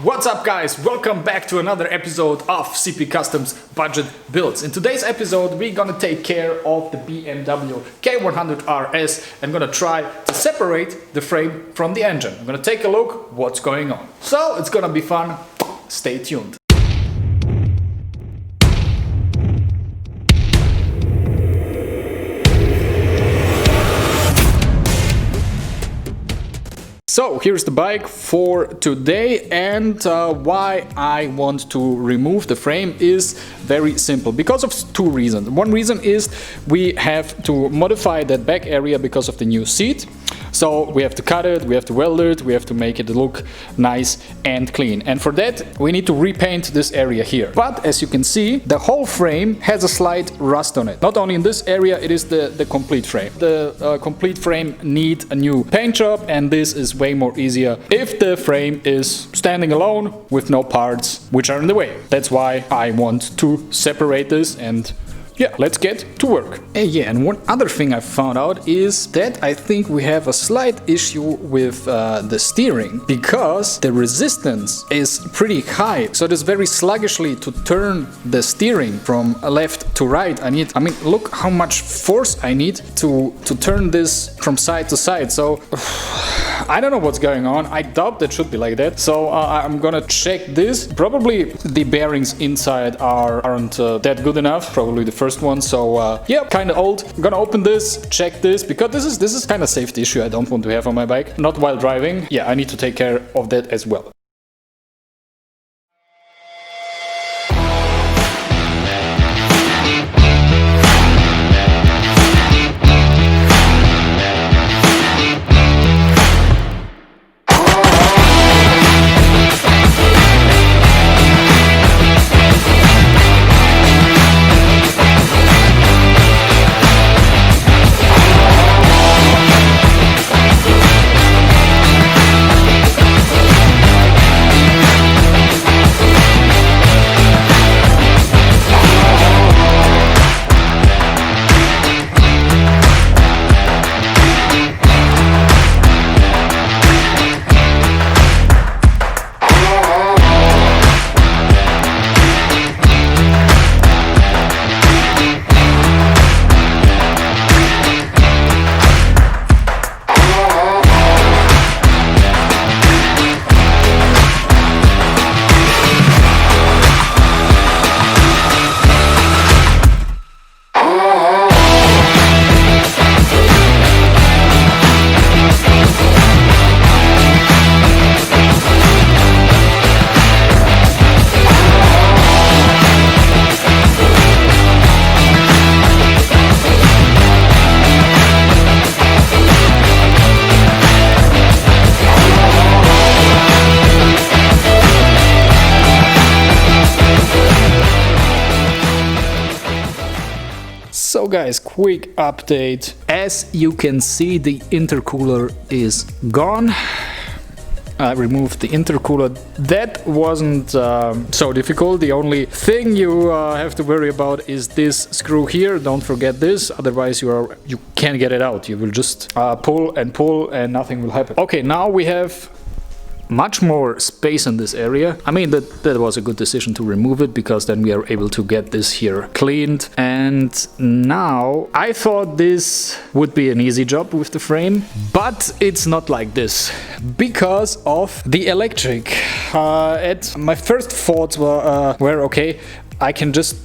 What's up guys, welcome back to another episode of CP Customs Budget Builds. In today's episode we're gonna take care of the BMW K100 RS and gonna try to separate the frame from the engine. I'm gonna take a look what's going on. So it's gonna be fun, stay tuned. So here's the bike for today, and why I want to remove the frame is very simple, because of two reasons. One reason is we have to modify that back area because of the new seat. So we have to cut it, we have to weld it, we have to make it look nice and clean. And for that we need to repaint this area here. But as you can see, the whole frame has a slight rust on it. Not only in this area, it is the complete frame. The complete frame needs a new paint job, and this is way more easier if the frame is standing alone with no parts which are in the way. That's why I want to separate this, and yeah, let's get to work. And one other thing I found out is that I think we have a slight issue with the steering, because the resistance is pretty high. So it is very sluggishly to turn the steering from left to right. I mean, look how much force I need to turn this from side to side. So I don't know what's going on. I doubt that should be like that. So I'm gonna check this. Probably the bearings inside aren't that good enough. Probably the first one. So yeah, kind of old. I'm gonna open this, check this, because this is kind of safety issue I don't want to have on my bike. Not while driving. Yeah, I need to take care of that as well. So guys, quick update. As you can see, the intercooler is gone. I removed the intercooler. That wasn't so difficult. The only thing you have to worry about is this screw here. Don't forget this, otherwise you can't get it out. You will just pull and nothing will happen. Okay, now we have much more space in this area. I mean, that was a good decision to remove it, because then we are able to get this here cleaned. And now I thought this would be an easy job with the frame, but it's not like this because of the electric. My first thoughts were okay, I can just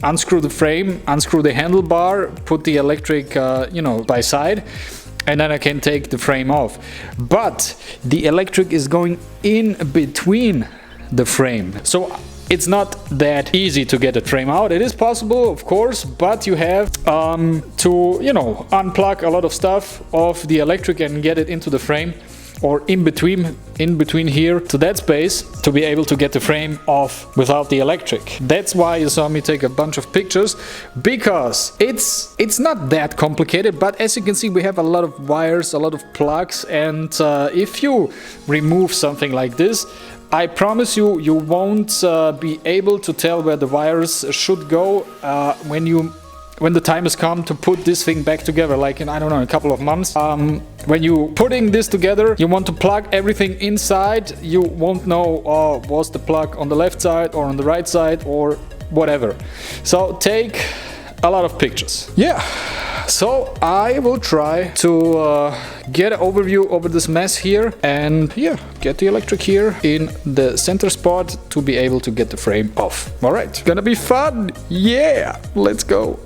unscrew the frame, unscrew the handlebar, put the electric by side, and then I can take the frame off. But the electric is going in between the frame. So it's not that easy to get the frame out. It is possible, of course, but you have to, unplug a lot of stuff of the electric and get it into the frame, or in between here to that space, to be able to get the frame off without the electric. That's why you saw me take a bunch of pictures, because it's not that complicated. But as you can see, we have a lot of wires, a lot of plugs, and if you remove something like this, I promise you, you won't be able to tell where the wires should go when the time has come to put this thing back together, like in, I don't know, a couple of months. when you putting this together, you want to plug everything inside. You won't know, was the plug on the left side or on the right side or whatever. So take a lot of pictures. Yeah, so I will try to get an overview over this mess here, and yeah, get the electric here in the center spot to be able to get the frame off. All right, gonna be fun. Yeah, let's go.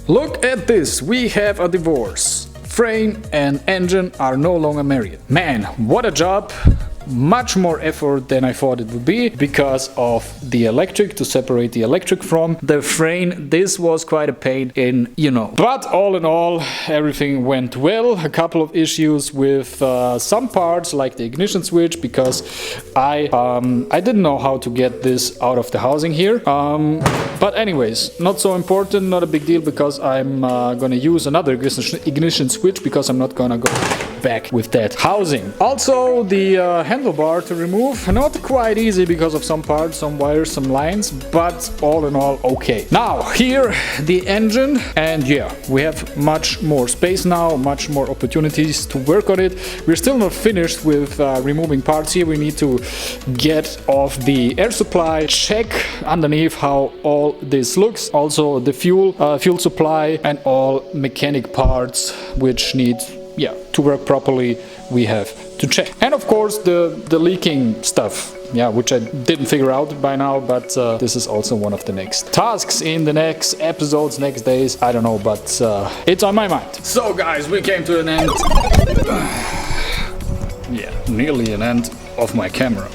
Look at this, we have a divorce. Frame and engine are no longer married. Man, what a job! Much more effort than I thought it would be because of the electric, to separate the electric from the frame. This was quite a pain in, But all in all, everything went well. A couple of issues with some parts like the ignition switch, because I didn't know how to get this out of the housing here. But anyways, not so important, not a big deal, because I'm gonna use another ignition switch, because I'm not gonna go back with that housing. Also, the handlebar to remove, not quite easy because of some parts, some wires, some lines, but all in all okay. Now here the engine, and yeah, we have much more space now, much more opportunities to work on it. We're still not finished with removing parts here. We need to get off the air supply, check underneath how all this looks, also the fuel supply and all mechanic parts which need to work properly, we have to check. And of course the leaking stuff, which I didn't figure out by now, but this is also one of the next tasks in the next episodes, next days, I don't know, but it's on my mind. So guys, we came to an end. Nearly an end of my camera.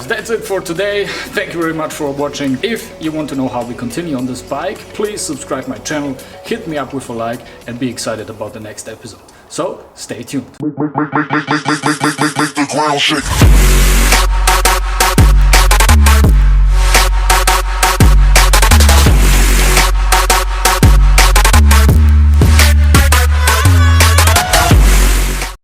that's it for today. Thank you very much for watching. If you want to know how we continue on this bike, please subscribe my channel, hit me up with a like, and be excited about the next episode. So stay tuned. Make the ground shake.